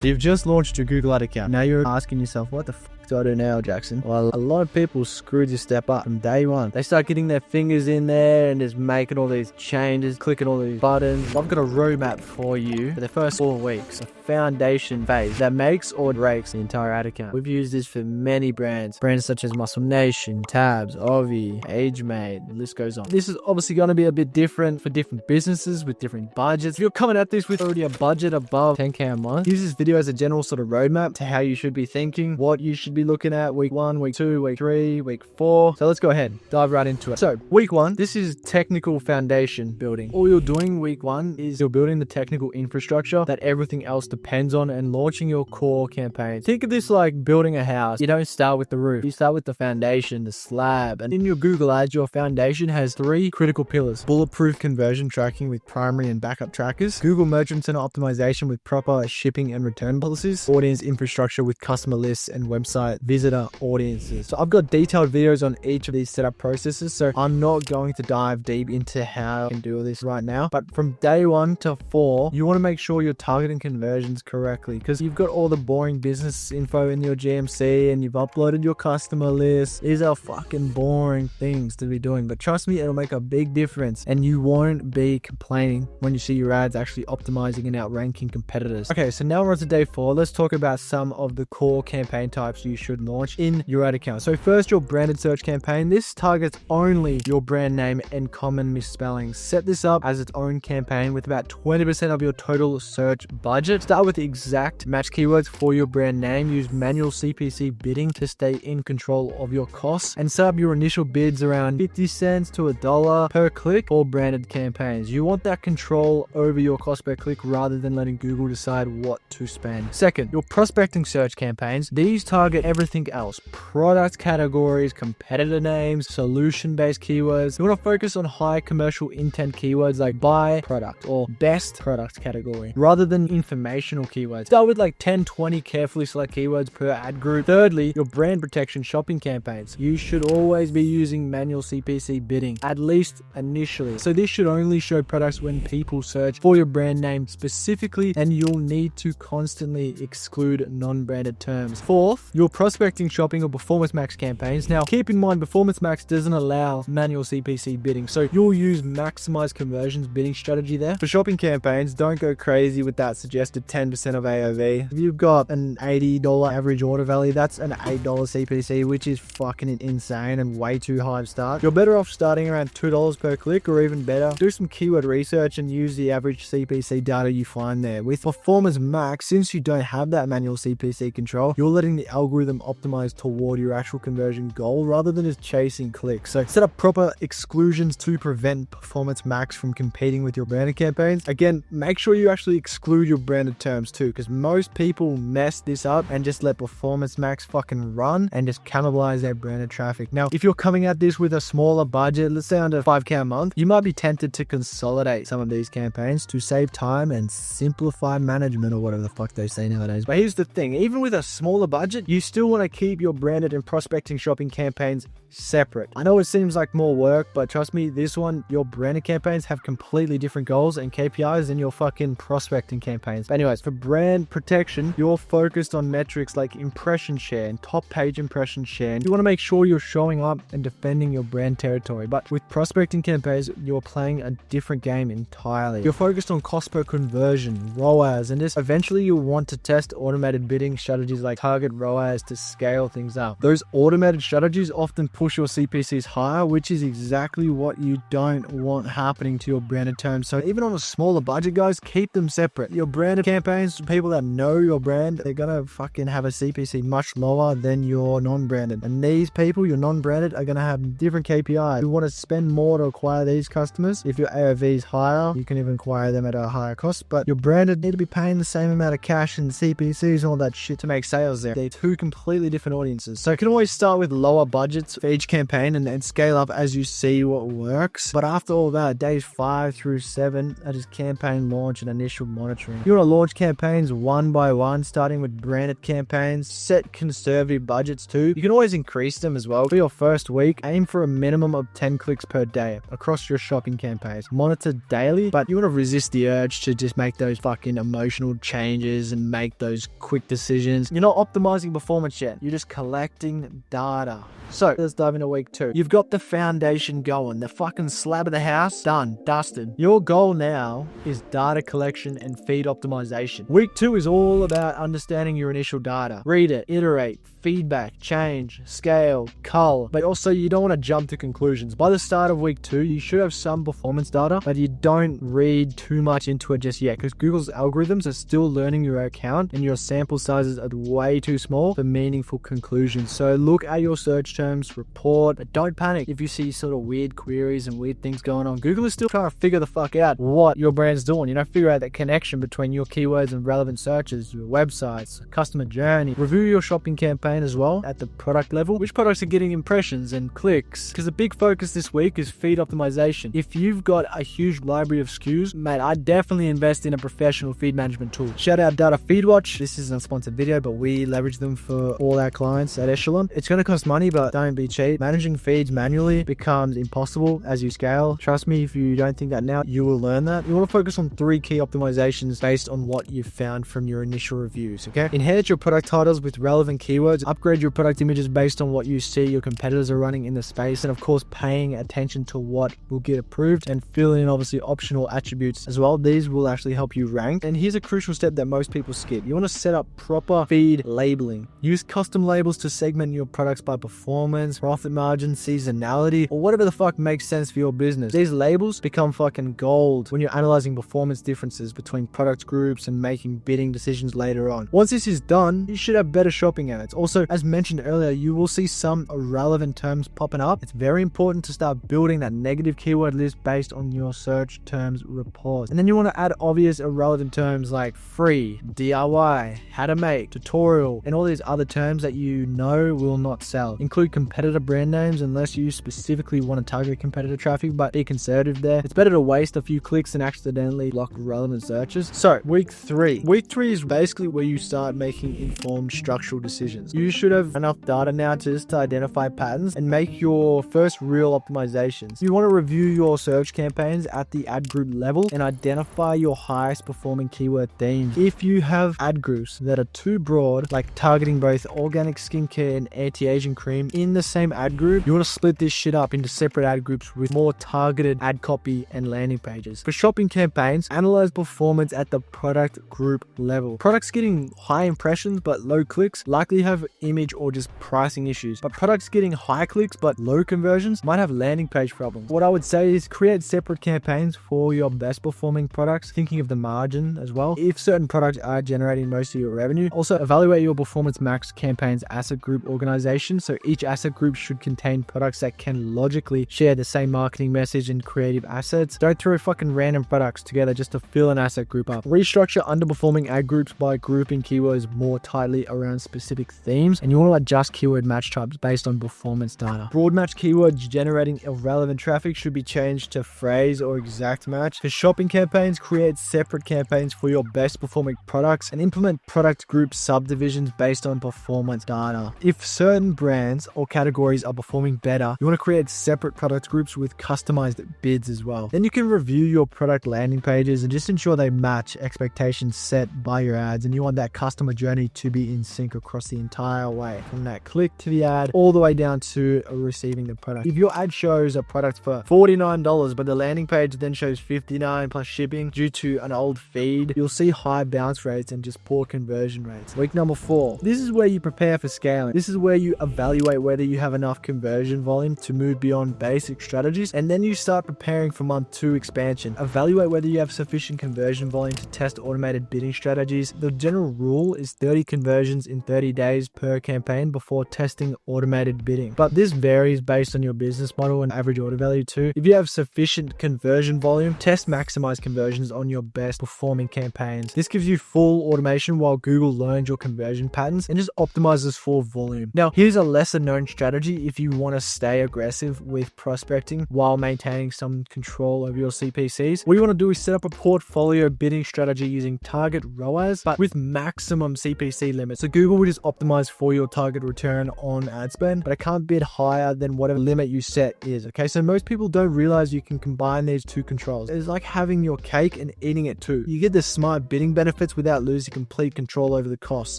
You've just launched your Google Ad account. Now you're asking yourself, what the fuck do I do now, Jackson? Well, a lot of people screw this step up from day one. They start getting their fingers in there and just making all these changes, clicking all these buttons. I've got a roadmap for you for the first 4 weeks, a foundation phase that makes or breaks the entire ad account. We've used this for many brands such as Muscle Nation, Tabs, Ovi, AgeMate, the list goes on. This is obviously going to be a bit different for different businesses with different budgets. If you're coming at this with already a budget above 10K a month, use this video as a general sort of roadmap to how you should be thinking, what you should be looking at week 1, week 2, week 3, week 4. So let's go ahead, dive right into it. So week 1, this is technical foundation building. All you're doing week 1 is you're building the technical infrastructure that everything else depends on and launching your core campaigns. Think of this like building a house. You don't start with the roof. You start with the foundation, the slab. And in your Google Ads, your foundation has 3 critical pillars: bulletproof conversion tracking with primary and backup trackers, Google Merchant Center optimization with proper shipping and return policies, audience infrastructure with customer lists and website visitor audiences. So I've got detailed videos on each of these setup processes, so I'm not going to dive deep into how you can do all this right now. But from day 1 to 4, you want to make sure you're targeting conversions correctly, because you've got all the boring business info in your GMC and you've uploaded your customer list. These are fucking boring things to be doing, but trust me, it'll make a big difference and you won't be complaining when you see your ads actually optimizing and outranking competitors. Okay, so now we're on to day 4. Let's talk about some of the core campaign types you should launch in your ad account. So first, your branded search campaign. This targets only your brand name and common misspellings. Set this up as its own campaign with about 20% of your total search budget. Start with the exact match keywords for your brand name. Use manual CPC bidding to stay in control of your costs, and set up your initial bids around 50 cents to $1 per click for branded campaigns. You want that control over your cost per click rather than letting Google decide what to spend. Second, your prospecting search campaigns. These target everything else: product categories, competitor names, solution-based keywords. You want to focus on high commercial intent keywords like buy product or best product category rather than informational keywords. Start with like 10-20 carefully select keywords per ad group. Thirdly, your brand protection shopping campaigns. You should always be using manual CPC bidding, at least initially. So this should only show products when people search for your brand name specifically, and you'll need to constantly exclude non-branded terms. Fourth, your prospecting shopping or performance max campaigns. Now keep in mind, performance max doesn't allow manual CPC bidding, so you'll use maximize conversions bidding strategy there. For shopping campaigns, don't go crazy with that suggested 10% of AOV. If you've got an $80 average order value, that's an $8 CPC, which is fucking insane and way too high to start. You're better off starting around $2 per click, or even better, do some keyword research and use the average CPC data you find there. With performance max, since you don't have that manual CPC control, you're letting the algorithm optimize toward your actual conversion goal rather than just chasing clicks. So set up proper exclusions to prevent performance max from competing with your branded campaigns. Again, make sure you actually exclude your branded terms too, because most people mess this up and just let performance max fucking run and just cannibalize their branded traffic. Now, if you're coming at this with a smaller budget, let's say under 5K a month, you might be tempted to consolidate some of these campaigns to save time and simplify management, or whatever the fuck they say nowadays. But here's the thing, even with a smaller budget, you still want to keep your branded and prospecting shopping campaigns separate. I know it seems like more work, but trust me, this one, your branded campaigns have completely different goals and KPIs than your fucking prospecting campaigns. But anyways, for brand protection, you're focused on metrics like impression share and top page impression share. And you want to make sure you're showing up and defending your brand territory. But with prospecting campaigns, you're playing a different game entirely. You're focused on cost per conversion, ROAS, and this eventually you'll want to test automated bidding strategies like target ROAS to scale things up. Those automated strategies often push your CPCs higher, which is exactly what you don't want happening to your branded terms. So even on a smaller budget, guys, keep them separate. Your branded campaigns, people that know your brand, they're gonna fucking have a CPC much lower than your non-branded. And these people, your non-branded, are gonna have different KPIs. You want to spend more to acquire these customers. If your AOV is higher, you can even acquire them at a higher cost, but your branded need to be paying the same amount of cash and CPCs and all that shit to make sales there. They're two completely different audiences. So you can always start with lower budgets for each campaign and then scale up as you see what works. But after all that, days 5 through 7, that is campaign launch and initial monitoring. You want to launch campaigns one by one, starting with branded campaigns. Set conservative budgets too. You can always increase them as well. For your first week, aim for a minimum of 10 clicks per day across your shopping campaigns. Monitor daily, but you want to resist the urge to just make those fucking emotional changes and make those quick decisions. You're not optimizing performance yet. You're just collecting data. So let's dive into week 2. You've got the foundation going, the fucking slab of the house done, dusted. Your goal now is data collection and feed optimization. Week 2 is all about understanding your initial data. Read it, iterate, feedback, change, scale, cull. But also you don't want to jump to conclusions. By the start of week 2, you should have some performance data, but you don't read too much into it just yet because Google's algorithms are still learning your account and your sample sizes are way too small for meaningful conclusions. So look at your search terms, report, but don't panic if you see sort of weird queries and weird things going on. Google is still trying to figure the fuck out what your brand's doing. Figure out that connection between your keywords and relevant searches, your websites, customer journey. Review your shopping campaign as well at the product level. Which products are getting impressions and clicks? Because a big focus this week is feed optimization. If you've got a huge library of SKUs, mate, I'd definitely invest in a professional feed management tool. Shout out Data FeedWatch. This isn't a sponsored video, but we leverage them for all our clients at Echelon. It's going to cost money, but don't be cheap. Managing feeds manually becomes impossible as you scale. Trust me, if you don't think that now, you will learn that. You want to focus on 3 key optimizations based on what you've found from your initial reviews, okay? Enhance your product titles with relevant keywords. Upgrade your product images based on what you see your competitors are running in the space. And of course, paying attention to what will get approved and fill in obviously optional attributes as well. These will actually help you rank. And here's a crucial step that most people skip. You want to set up proper feed labeling. Use custom labels to segment your products by performance, profit margin, seasonality, or whatever the fuck makes sense for your business. These labels become fucking gold when you're analyzing performance differences between product groups and making bidding decisions later on. Once this is done, you should have better shopping ads. Also, as mentioned earlier, you will see some irrelevant terms popping up. It's very important to start building that negative keyword list based on your search terms reports. And then you want to add obvious irrelevant terms like free, DIY, how to make, tutorial, and all these other terms that you know will not sell. Include competitor brand names unless you specifically want to target competitor traffic, but be conservative there. It's better to waste a few clicks and accidentally block relevant searches. So week 3. Week 3 is basically where you start making informed structural decisions. You should have enough data now to identify patterns and make your first real optimizations. You want to review your search campaigns at the ad group level and identify your highest performing keyword themes. If you have ad groups that are too broad, like targeting both organic skincare and anti-aging cream in the same ad group, you want to split this shit up into separate ad groups with more targeted ad copy and landing pages. For shopping campaigns, analyze performance at the product group level. Products getting high impressions but low clicks likely have image or just pricing issues, but products getting high clicks but low conversions might have landing page problems. What I would say is create separate campaigns for your best performing products, thinking of the margin as well. If certain products are generating most of your revenue, also evaluate your performance max campaigns asset group organization. So each asset group should contain products that can logically share the same marketing message and creative assets. Don't throw fucking random products together just to fill an asset group up. Restructure underperforming ad groups by grouping keywords more tightly around specific themes, and you want to adjust keyword match types based on performance data. Broad match keywords generating irrelevant traffic should be changed to phrase or exact match. For shopping campaigns, create separate campaigns for your best performing products and implement product group subdivisions based on performance data. If certain brands or categories are performing better, you want to create separate product groups with customized bids as well. Then you can review your product landing pages and just ensure they match expectations set by your ads, and you want that customer journey to be in sync across the entire way, from that click to the ad all the way down to receiving the product. If your ad shows a product for $49 but the landing page then shows $59 plus shipping due to an old feed, you'll see high bounce rates and just poor conversion rates. Week number 4. This is where you prepare for scaling. This is where you evaluate whether you have enough conversion volume to move beyond basic strategies, and then you start preparing for month 2 expansion. Evaluate whether you have sufficient conversion volume to test automated bidding strategies. The general rule is 30 conversions in 30 days per campaign before testing automated bidding, but this varies based on your business model and average order value too. If you have sufficient conversion volume, test maximize conversions on your best performing campaigns. This gives you full automation while Google learns your conversion patterns and just optimizes for volume. Now, here's a lesser known strategy if you want to stay aggressive with prospecting while maintaining some control over your CPCs. What you want to do is set up a portfolio bidding strategy using target ROAS, but with maximum CPC limits. So Google will just optimize for your target return on ad spend, but it can't bid higher than whatever limit you set is. Okay, so most people don't realize you can combine these two controls. It's like having your cake and eating it too. You get the smart bidding benefits without losing complete control over the costs.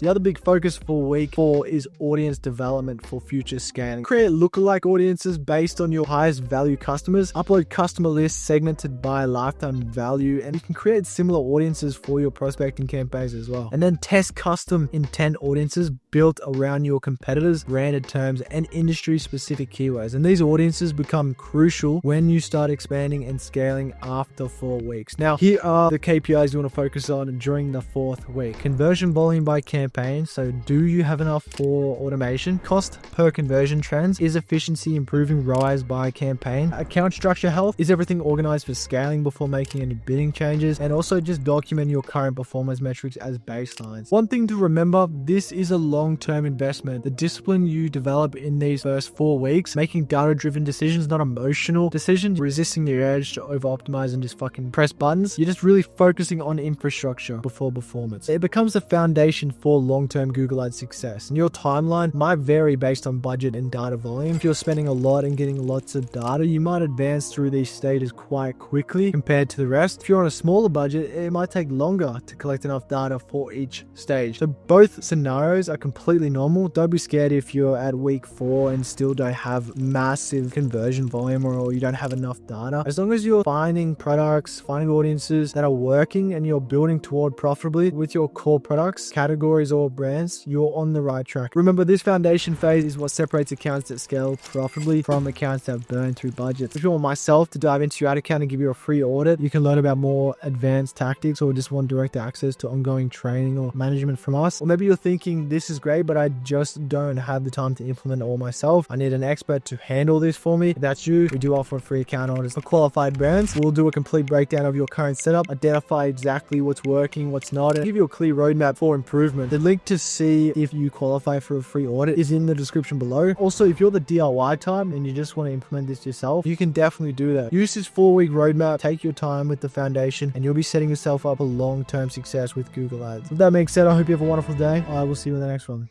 The other big focus for week 4 is audience development for future scaling. Create lookalike audiences based on your highest value customers. Upload customer lists segmented by lifetime value, and you can create similar audiences for your prospecting campaigns as well. And then test custom intent audiences built around your competitors, branded terms, and industry specific keywords. And these audiences become crucial when you start expanding and scaling after 4 weeks. Now, here are the KPIs you want to focus on during the 4th week. Conversion volume by campaign. So do you have enough for automation? Cost per conversion trends. Is efficiency improving ROAS by campaign? Account structure health. Is everything organized for scaling before making any bidding changes? And also just document your current performance metrics as baselines. One thing to remember, this is a long-term investment. The discipline you develop in these first 4 weeks, making data-driven decisions, not emotional decisions, resisting the urge to over-optimize and just fucking press buttons. You're just really focusing on infrastructure before performance. It becomes the foundation for long-term Google Ads success. And your timeline might vary based on budget and data volume. If you're spending a lot and getting lots of data, you might advance through these stages quite quickly compared to the rest. If you're on a smaller budget, it might take longer to collect enough data for each stage. So both scenarios are completely normal. Don't be scared if you're at week 4 and still don't have massive conversion volume or you don't have enough data. As long as you're finding products, finding audiences that are working and you're building toward profitably with your core products, categories, or brands, you're on the right track. Remember, this foundation phase is what separates accounts that scale profitably from accounts that burn through budgets. If you want myself to dive into your ad account and give you a free audit, you can learn about more advanced tactics or just want direct access to ongoing training or management from us. Or maybe you're thinking, this is great, but I just don't have the time to implement it all myself. I need an expert to handle this for me. If that's you, we do offer free account audits for qualified brands. We'll do a complete breakdown of your current setup, identify exactly what's working, what's not, and give you a clear roadmap for improvement. The link to see if you qualify for a free audit is in the description below. Also, if you're the DIY type and you just want to implement this yourself, you can definitely do that. Use this 4-week roadmap, take your time with the foundation, and you'll be setting yourself up for long-term success with Google Ads. With that being said, I hope you have a wonderful day. I will see you in the next one.